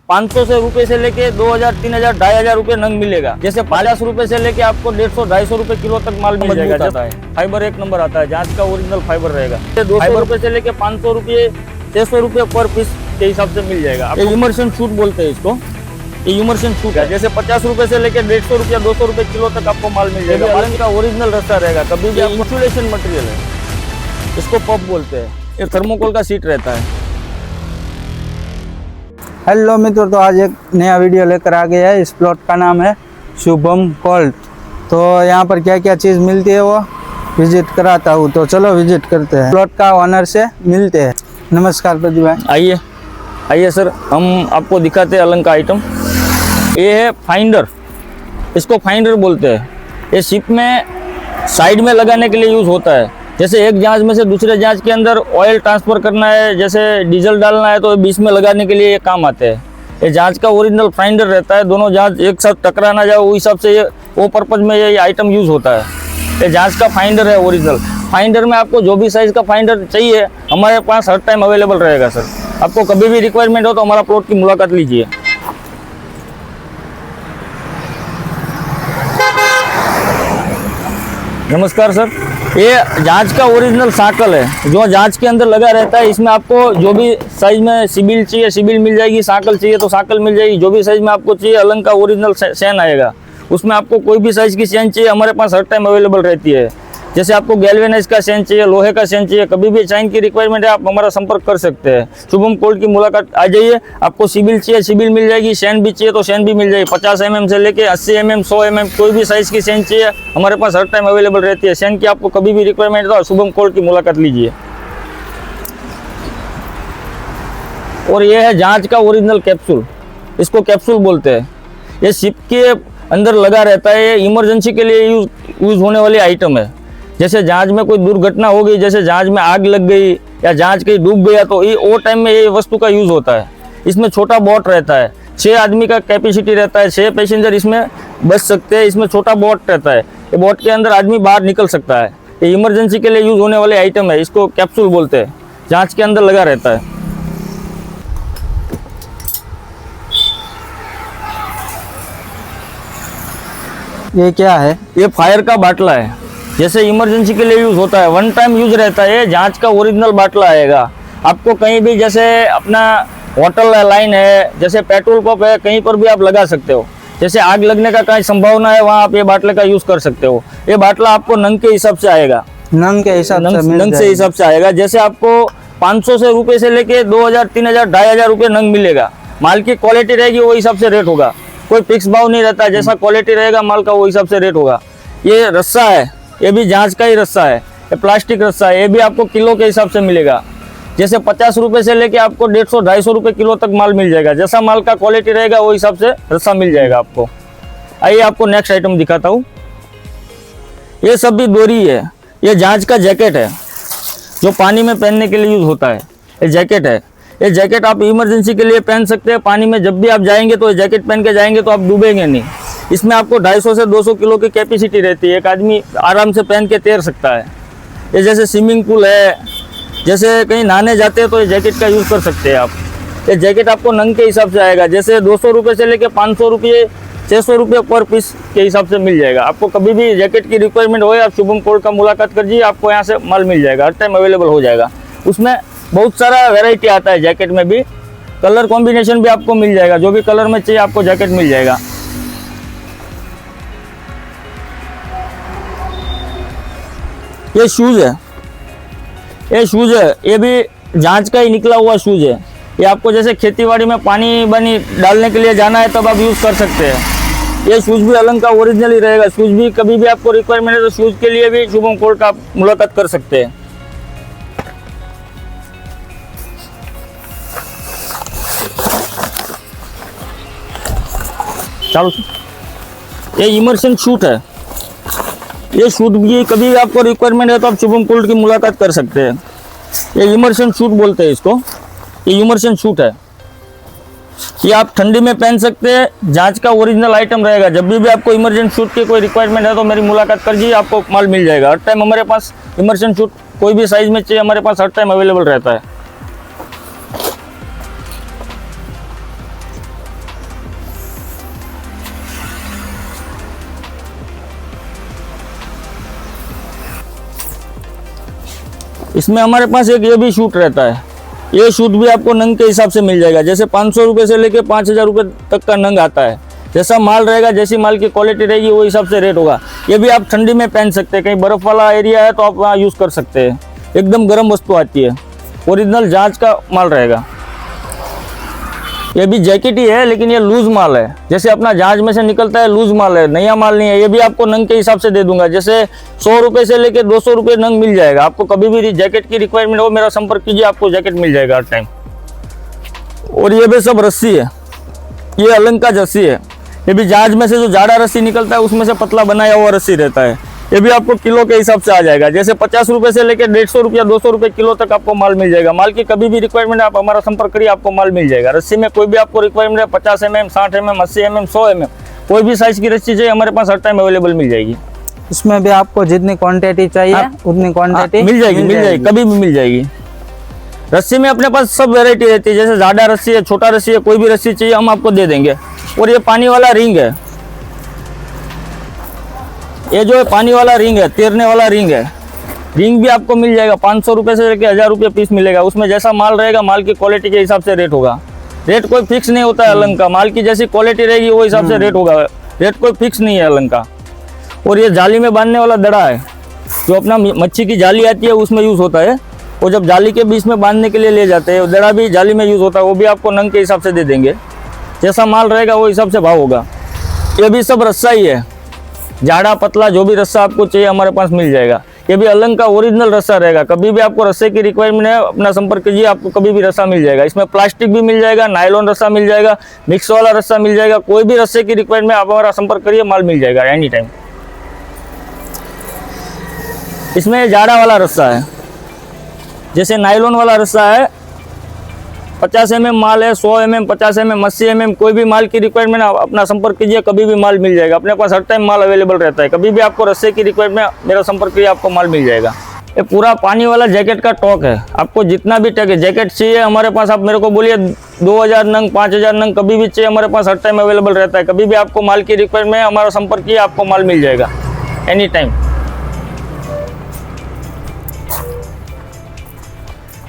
500 से रुपए से लेके 2000, 3000, 2500 रुपए नंग मिलेगा। जैसे 50 रुपए से लेके आपको 150, 250 रुपए किलो तक माल मिल जाएगा। जाता है फाइबर एक नंबर आता है, जांच का ओरिजिनल फाइबर रहेगा। 200 रुपए से लेके 500 रुपए, 600 रुपए पर पीस के हिसाब से मिल जाएगा। इमर्शन शूट बोलते हैं इसको, ये इमर्शन शूट है। जैसे 50 रुपए से लेके 150 रुपया, 200 रुपए किलो तक आपको माल मिल जाएगा। अलंग का ओरिजिनल रस्सा रहेगा। कभी भी इंसुलेशन मटेरियल है, इसको पप बोलते हैं। ये थर्मोकोल का सीट रहता है। हेलो मित्रों, तो आज एक नया वीडियो लेकर आ गया है। इस प्लॉट का नाम है शुभम कोल्ड। तो यहाँ पर क्या क्या चीज़ मिलती है वो विजिट कराता हूँ। तो चलो विजिट करते हैं, प्लॉट का ओनर से मिलते हैं। नमस्कार प्रदीप भाई। आइए आइए सर, हम आपको दिखाते हैं अलंग का आइटम। ये है फाइंडर, इसको फाइंडर बोलते हैं। ये शिप में साइड में लगाने के लिए यूज़ होता है। जैसे एक जहाज में से दूसरे जहाज के अंदर ऑयल ट्रांसफ़र करना है, जैसे डीजल डालना है, तो बीच में लगाने के लिए ये काम आते हैं। ये जहाज का ओरिजिनल फाइंडर रहता है। दोनों जहाज एक साथ टकरा ना जाए, उस हिसाब से ये वो पर्पज़ में ये आइटम यूज़ होता है। ये जहाज का फाइंडर है ओरिजिनल। फाइंडर में आपको जो भी साइज़ का फाइंडर चाहिए हमारे पास हर टाइम अवेलेबल रहेगा सर। आपको कभी भी रिक्वायरमेंट हो तो हमारा प्लॉट की मुलाकात लीजिए। नमस्कार सर, ये जहाज का ओरिजिनल साकल है जो जहाज के अंदर लगा रहता है। इसमें आपको जो भी साइज में सिबिल चाहिए सिबिल मिल जाएगी, साकल चाहिए तो साकल मिल जाएगी। जो भी साइज में आपको चाहिए अलंग का ओरिजिनल चैन आएगा। उसमें आपको कोई भी साइज की चैन चाहिए हमारे पास हर टाइम अवेलेबल रहती है। जैसे आपको गैल्वेनाइज का चैन चाहिए, लोहे का चैन चाहिए, कभी भी चैन की रिक्वायरमेंट है आप हमारा संपर्क कर सकते हैं। शुभम कोल्ड की मुलाकात आ जाइए। आपको सिबिल चाहिए सिबिल मिल जाएगी, चैन भी चाहिए तो चैन भी मिल जाएगी। 50 mm से लेके 80 mm, 100 mm कोई भी साइज की चैन चाहिए हमारे पास हर टाइम अवेलेबल रहती है। चैन की आपको कभी भी रिक्वायरमेंट हो शुभम कोल्ड की मुलाकात लीजिए। और ये है जहाज का ओरिजिनल कैप्सूल, इसको कैप्सूल बोलते हैं। ये शिप के अंदर लगा रहता है। ये इमरजेंसी के लिए यूज होने वाली आइटम है। जैसे जहाज में कोई दुर्घटना हो गई, जैसे जहाज में आग लग गई या जहाज कहीं डूब गया, तो ये वो टाइम में ये वस्तु का यूज़ होता है। इसमें छोटा बोट रहता है, 6 आदमी का कैपेसिटी रहता है, 6 पैसेंजर इसमें बच सकते हैं। इसमें छोटा बोट रहता है, ये बोट के अंदर आदमी बाहर निकल सकता है। ये इमरजेंसी के लिए यूज़ होने वाले आइटम है, इसको कैप्सूल बोलते हैं। जहाज के अंदर लगा रहता है। ये क्या है? ये फायर का बाटला है। जैसे इमरजेंसी के लिए यूज़ होता है, वन टाइम यूज़ रहता है। जहाज का ओरिजिनल बाटला आएगा। आपको कहीं भी, जैसे अपना होटल लाइन है, जैसे पेट्रोल पंप है, कहीं पर भी आप लगा सकते हो। जैसे आग लगने का कहीं संभावना है, वहाँ आप ये बाटले का यूज़ कर सकते हो। ये बाटला आपको नंग के हिसाब से आएगा, नंग के हिसाब से नंग से हिसाब से आएगा। जैसे आपको 500 से रुपये से लेके 2000, 3000, 2500 रुपये नंग मिलेगा। माल की क्वालिटी रहेगी वो हिसाब से रेट होगा, कोई फिक्स भाव नहीं रहता। जैसा क्वालिटी रहेगा माल का वो हिसाब से रेट होगा। ये रस्सा है, ये भी जहाज का ही रस्सा है। ये प्लास्टिक रस्सा है, ये भी आपको किलो के हिसाब से मिलेगा। जैसे 50 रुपये से लेके आपको 150, 250 रुपये किलो तक माल मिल जाएगा। जैसा माल का क्वालिटी रहेगा वो हिसाब से रस्सा मिल जाएगा आपको। आइए आपको नेक्स्ट आइटम दिखाता हूँ। ये सब भी डोरी है। ये जहाज का जैकेट है जो पानी में पहनने के लिए यूज़ होता है। ये जैकेट है। ये जैकेट आप इमरजेंसी के लिए पहन सकते हैं। पानी में जब भी आप जाएंगे तो ये जैकेट पहन के जाएंगे तो आप डूबेंगे नहीं। इसमें आपको 250 से 200 किलो की कैपेसिटी रहती है। एक आदमी आराम से पहन के तैर सकता है। ये जैसे स्विमिंग पूल है, जैसे कहीं नहाने जाते हैं तो ये जैकेट का यूज़ कर सकते हैं आप। ये जैकेट आपको नंग के हिसाब से आएगा। जैसे 200 रुपये से लेके 500 रुपये, 600 रुपये पर पीस के हिसाब से मिल जाएगा। आपको कभी भी जैकेट की रिक्वायरमेंट हो, आप शुभम कोल्ड का मुलाकात करिए, आपको यहाँ से माल मिल जाएगा, हर टाइम अवेलेबल हो जाएगा। उसमें बहुत सारा वेराइटी आता है जैकेट में भी। कलर कॉम्बिनेशन भी आपको मिल जाएगा, जो भी कलर में चाहिए आपको जैकेट मिल जाएगा। ये शूज़ है, ये शूज़ है, ये भी जहाज का ही निकला हुआ शूज़ है। ये आपको जैसे खेतीबाड़ी में पानी वानी डालने के लिए जाना है तब आप यूज़ कर सकते हैं। ये शूज़ भी अलंग का ओरिजिनल ही रहेगा। शूज़ भी कभी भी आपको रिक्वायरमेंट है तो शूज़ के लिए भी शुभम कोल्ड का मुलाकात कर सकते हैं। चलो, ये इमर्शन शूट है। ये शूट भी कभी आपको रिक्वायरमेंट है तो आप शुभम कोल्ड की मुलाकात कर सकते हैं। ये इमर्शन शूट बोलते हैं इसको। ये इमर्शन शूट है। ये आप ठंडी में पहन सकते हैं। जहाज का ओरिजिनल आइटम रहेगा। जब भी आपको इमर्शन शूट की कोई रिक्वायरमेंट है तो मेरी मुलाकात करिए, आपको माल मिल जाएगा। हर टाइम हमारे पास इमर्शन शूट कोई भी साइज में चाहिए हमारे पास हर टाइम अवेलेबल रहता है। इसमें हमारे पास एक ये भी शूट रहता है, ये शूट भी आपको नंग के हिसाब से मिल जाएगा। जैसे 500 रुपये से लेके 5000 रुपये तक का नंग आता है। जैसा माल रहेगा, जैसी माल की क्वालिटी रहेगी, वो हिसाब से रेट होगा। ये भी आप ठंडी में पहन सकते हैं, कहीं बर्फ़ वाला एरिया है तो आप वहाँ यूज़ कर सकते हैं। एकदम गर्म वस्तु आती है, ओरिजिनल जांच का माल रहेगा। ये भी जैकेट ही है, लेकिन ये लूज माल है। जैसे अपना जहाज में से निकलता है लूज माल है, नया माल नहीं है। ये भी आपको नंग के हिसाब से दे दूंगा। जैसे 100 रुपये से लेके 200 रुपये नंग मिल जाएगा। आपको कभी भी जैकेट की रिक्वायरमेंट हो, मेरा संपर्क कीजिए, आपको जैकेट मिल जाएगा हर टाइम। और ये भी सब रस्सी है, ये अलंग का रस्सी है। ये भी जहाज में से जो जाड़ा रस्सी निकलता है, उसमें से पतला बनाया हुआ रस्सी रहता है। ये भी आपको किलो के हिसाब से आ जाएगा। जैसे 50 रुपये से लेकर 150 रुपया 200 रुपये किलो तक आपको माल मिल जाएगा। माल की कभी भी रिक्वायरमेंट है, आप हमारा संपर्क करिए, आपको माल मिल जाएगा। रस्सी में कोई भी आपको रिक्वायरमेंट है, 50 mm, 60 mm, 80 mm, 100 mm, कोई भी साइज की रस्सी चाहिए, हमारे पास हर टाइम अवेलेबल मिल जाएगी। इसमें भी आपको जितनी क्वांटिटी चाहिए उतनी क्वांटिटी मिल जाएगी, कभी भी मिल जाएगी। रस्सी में अपने पास सब वेरायटी रहती है। जैसे ज़्यादा रस्सी है, छोटा रस्सी है, कोई भी रस्सी चाहिए हम आपको दे देंगे। और ये पानी वाला रिंग है, ये जो है पानी वाला रिंग है, तैरने वाला रिंग है। रिंग भी आपको मिल जाएगा, 500 रुपये से लेकर 1000 रुपये पीस मिलेगा। उसमें जैसा माल रहेगा, माल की क्वालिटी के हिसाब से रेट होगा। रेट कोई फिक्स नहीं होता है अलंग का। माल की जैसी क्वालिटी रहेगी, वो हिसाब से रेट होगा। रेट कोई फिक्स नहीं है अलंग का। और ये जाली में बांधने वाला दड़ा है, जो अपना मच्छी की जाली आती है उसमें यूज़ होता है। वो जब जाली के बीच में बांधने के लिए ले जाते हैं, दड़ा भी जाली में यूज़ होता है। वो भी आपको नंग के हिसाब से दे देंगे। जैसा माल रहेगा वो हिसाब से भाव होगा। ये भी सब रस्सा ही है, जाड़ा पतला जो भी रस्सा आपको चाहिए हमारे पास मिल जाएगा। ये भी अलंग का ओरिजिनल रस्सा रहेगा। कभी भी आपको रस्से की रिक्वायरमेंट है, अपना संपर्क कीजिए, आपको कभी भी रस्सा मिल जाएगा। इसमें प्लास्टिक भी मिल जाएगा, नायलॉन रस्सा मिल जाएगा, मिक्स वाला रस्सा मिल जाएगा। कोई भी रस्से की रिक्वायरमेंट आप हमारा संपर्क करिए, माल मिल जाएगा एनी टाइम। इसमें जाड़ा वाला रस्सा है, जैसे नायलॉन वाला रस्सा है, 50 mm माल है, 100 mm, 50 mm, 80 mm, कोई भी माल की रिक्वायरमेंट अपना संपर्क कीजिए, कभी भी माल मिल जाएगा। अपने पास हर टाइम माल अवेलेबल रहता है। कभी भी आपको रस्से की रिक्वायरमेंट मेरा संपर्क कीजिए, आपको माल मिल जाएगा। ये पूरा पानी वाला जैकेट का स्टॉक है। आपको जितना भी जैकेट चाहिए हमारे पास, आप मेरे को बोलिए 2000 नंग, 5000 नंग, कभी भी चाहिए हमारे पास हर टाइम अवेलेबल रहता है। कभी भी आपको माल की रिक्वायरमेंट है, हमारा संपर्क कीजिए, आपको माल मिल जाएगा एनी टाइम।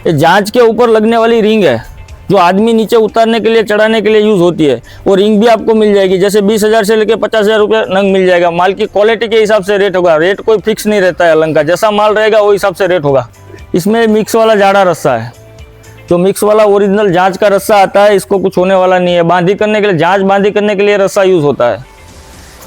ये जांच के ऊपर लगने वाली रिंग है, जो आदमी नीचे उतारने के लिए, चढ़ाने के लिए यूज़ होती है। वो रिंग भी आपको मिल जाएगी। जैसे 20,000 से लेकर 50,000 रुपये नंग मिल जाएगा। माल की क्वालिटी के हिसाब से रेट होगा। रेट कोई फिक्स नहीं रहता है अलंग का। जैसा माल रहेगा वो हिसाब से रेट होगा। इसमें मिक्स वाला जाड़ा रस्सा है, जो मिक्स वाला ओरिजिनल जांच का रस्सा आता है। इसको कुछ होने वाला नहीं है। बांधी करने के लिए, जांच बांधी करने के लिए रस्सा यूज़ होता है।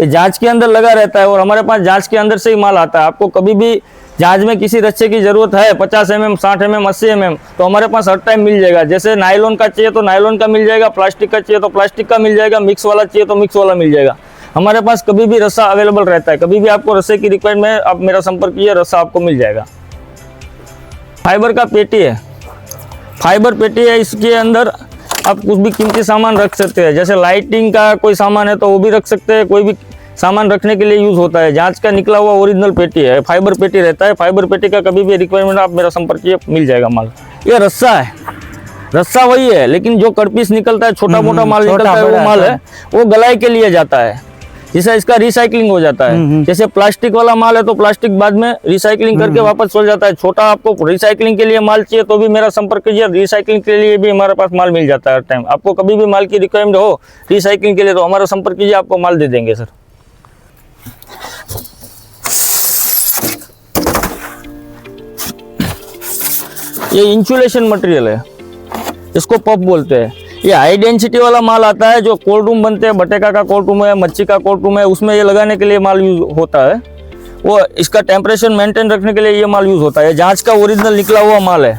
ये जांच के अंदर लगा रहता है और हमारे पास जांच के अंदर से ही माल आता है। आपको कभी भी जहाज में किसी रस्से की जरूरत है, 50 mm, 60 mm, 80 mm, तो हमारे पास हर टाइम मिल जाएगा। जैसे नायलॉन का चाहिए तो नायलॉन का मिल जाएगा, प्लास्टिक का चाहिए तो प्लास्टिक का मिल जाएगा, मिक्स वाला चाहिए तो मिक्स वाला मिल जाएगा। हमारे पास कभी भी रस्सा अवेलेबल रहता है। कभी भी आपको रस्से की रिक्वायरमेंट है, आप मेरा संपर्क कीजिए, रस्सा आपको मिल जाएगा। फाइबर का पेटी है, फाइबर पेटी है। इसके अंदर आप कुछ भी कीमती सामान रख सकते हैं। जैसे लाइटिंग का कोई सामान है तो वो भी रख सकते हैं। कोई भी सामान रखने के लिए यूज़ होता है। जांच का निकला हुआ ओरिजिनल पेटी है, फाइबर पेटी रहता है। फाइबर पेटी का कभी भी रिक्वायरमेंट आप मेरा संपर्क कीजिए, मिल जाएगा माल। ये रस्सा है, रस्सा वही है, लेकिन जो कटपीस निकलता है, छोटा मोटा माल निकलता है, वो माल है, वो गलाई के लिए जाता है। जिससे इसका रिसाइकलिंग हो जाता है। जैसे प्लास्टिक वाला माल है तो प्लास्टिक बाद में रिसाइकलिंग करके वापस चल जाता है। छोटा आपको रिसाइकलिंग के लिए माल चाहिए तो भी मेरा संपर्क कीजिए। रिसाइकलिंग के लिए भी हमारे पास माल मिल जाता है हर टाइम। आपको कभी भी माल की रिक्वायरमेंट हो रिसाइकलिंग के लिए तो हमारा संपर्क कीजिए, आपको माल दे देंगे सर। ये इंसुलेशन मटेरियल है, इसको पफ बोलते हैं। ये हाई डेंसिटी वाला माल आता है, जो कोल्ड रूम बनते हैं, बटेका का कोल्ड रूम है, मच्छी का कोल्ड रूम है, उसमें ये लगाने के लिए माल यूज होता है। वो इसका टेम्परेचर मेंटेन रखने के लिए ये माल यूज होता है। जांच का ओरिजिनल निकला हुआ माल है।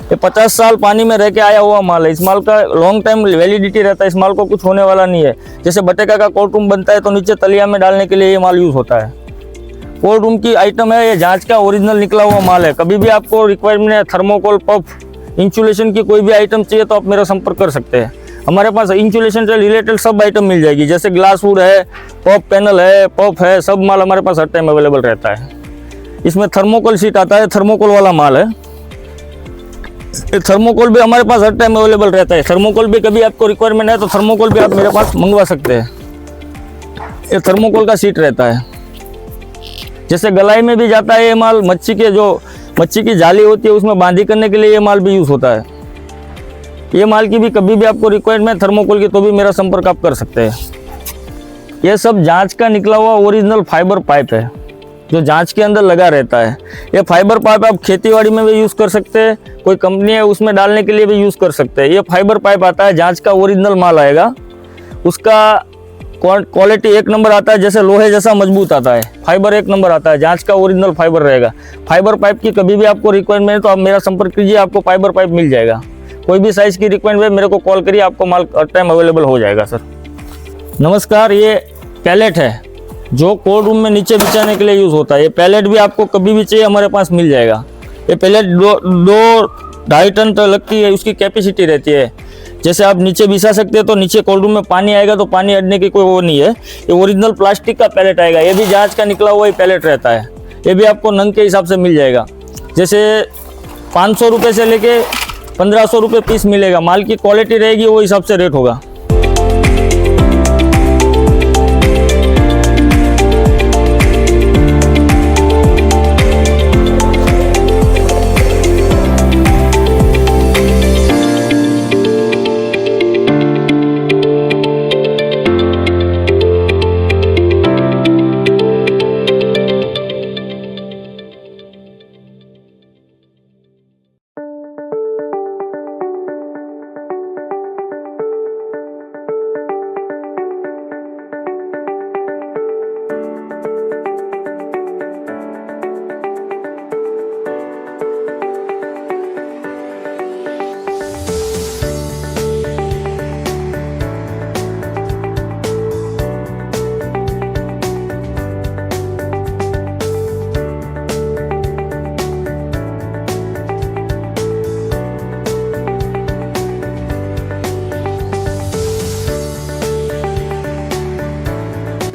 ये 50 साल पानी में रह के आया हुआ माल है। इस माल का लॉन्ग टाइम वैलिडिटी रहता है। इस माल को कुछ होने वाला नहीं है। जैसे बटेका का कोल्ड रूम बनता है तो नीचे तलिया में डालने के लिए ये माल यूज होता है। कोल्ड रूम की आइटम है, ये जांच का ओरिजिनल निकला हुआ माल है। कभी भी आपको रिक्वायरमेंट है, थर्मोकोल, पफ, इंसुलेशन की कोई भी आइटम चाहिए तो आप मेरा संपर्क कर सकते हैं। हमारे पास इंसुलेशन से रिलेटेड सब आइटम मिल जाएगी। जैसे ग्लास वुड है, पफ पैनल है, पफ है, सब माल हमारे पास हर टाइम अवेलेबल रहता है। इसमें थर्मोकोल शीट आता है, थर्मोकोल वाला माल है। थर्मोकोल भी हमारे पास हर टाइम अवेलेबल रहता है। थर्मोकोल भी कभी आपको रिक्वायरमेंट है तो थर्मोकोल भी आप मेरे पास मंगवा सकते हैं। ये थर्मोकोल का शीट रहता है। जैसे गलाई में भी जाता है ये माल। मच्छी मच्छी की जाली होती है उसमें बांधी करने के लिए ये माल भी यूज़ होता है। ये माल की भी कभी भी आपको रिक्वायरमेंट थर्मोकोल की तो भी मेरा संपर्क आप कर सकते हैं। ये सब जांच का निकला हुआ ओरिजिनल फाइबर पाइप है जो जांच के अंदर लगा रहता है। ये फाइबर पाइप आप खेतीबाड़ी में भी यूज़ कर सकते हैं, कोई कंपनी है उसमें डालने के लिए भी यूज़ कर सकते हैं। ये फाइबर पाइप आता है, जांच का ओरिजिनल माल आएगा, उसका क्वालिटी एक नंबर आता है, जैसे लोहे जैसा मजबूत आता है, फाइबर एक नंबर आता है, जांच का ओरिजिनल फाइबर रहेगा। फाइबर पाइप की कभी भी आपको रिक्वायरमेंट है तो आप मेरा संपर्क कीजिए, आपको फाइबर पाइप मिल जाएगा। कोई भी साइज़ की रिक्वायरमेंट है मेरे को कॉल करिए, आपको माल टाइम अवेलेबल हो जाएगा सर। नमस्कार, ये पैलेट है जो कोल्ड रूम में नीचे बिछाने के लिए यूज़ होता है। ये पैलेट भी आपको कभी भी चाहिए हमारे पास मिल जाएगा। ये पैलेट 2-2.5 टन तक लगती है, उसकी कैपेसिटी रहती है। जैसे आप नीचे बिछा सकते हैं तो नीचे कोल्ड रूम में पानी आएगा तो पानी अड़ने की कोई वो नहीं है। ये ओरिजिनल प्लास्टिक का पैलेट आएगा, ये भी जांच का निकला हुआ ही पैलेट रहता है। ये भी आपको नंग के हिसाब से मिल जाएगा, जैसे 500 रुपये से लेके 1500 रुपये पीस मिलेगा। माल की क्वालिटी रहेगी वो हिसाब से रेट होगा।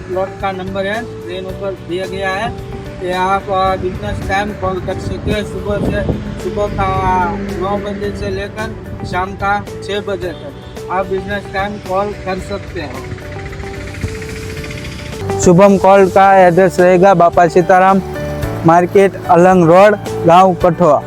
प्लॉट का नंबर है, स्क्रीन ऊपर दिया गया है। ये आप बिजनेस टाइम कॉल कर सकते हैं, सुबह का 9 बजे से लेकर शाम का 6 बजे तक आप बिजनेस टाइम कॉल कर सकते हैं। शुभम कॉल का एड्रेस रहेगा बापा सीताराम मार्केट, अलंग रोड, गांव कठुआ।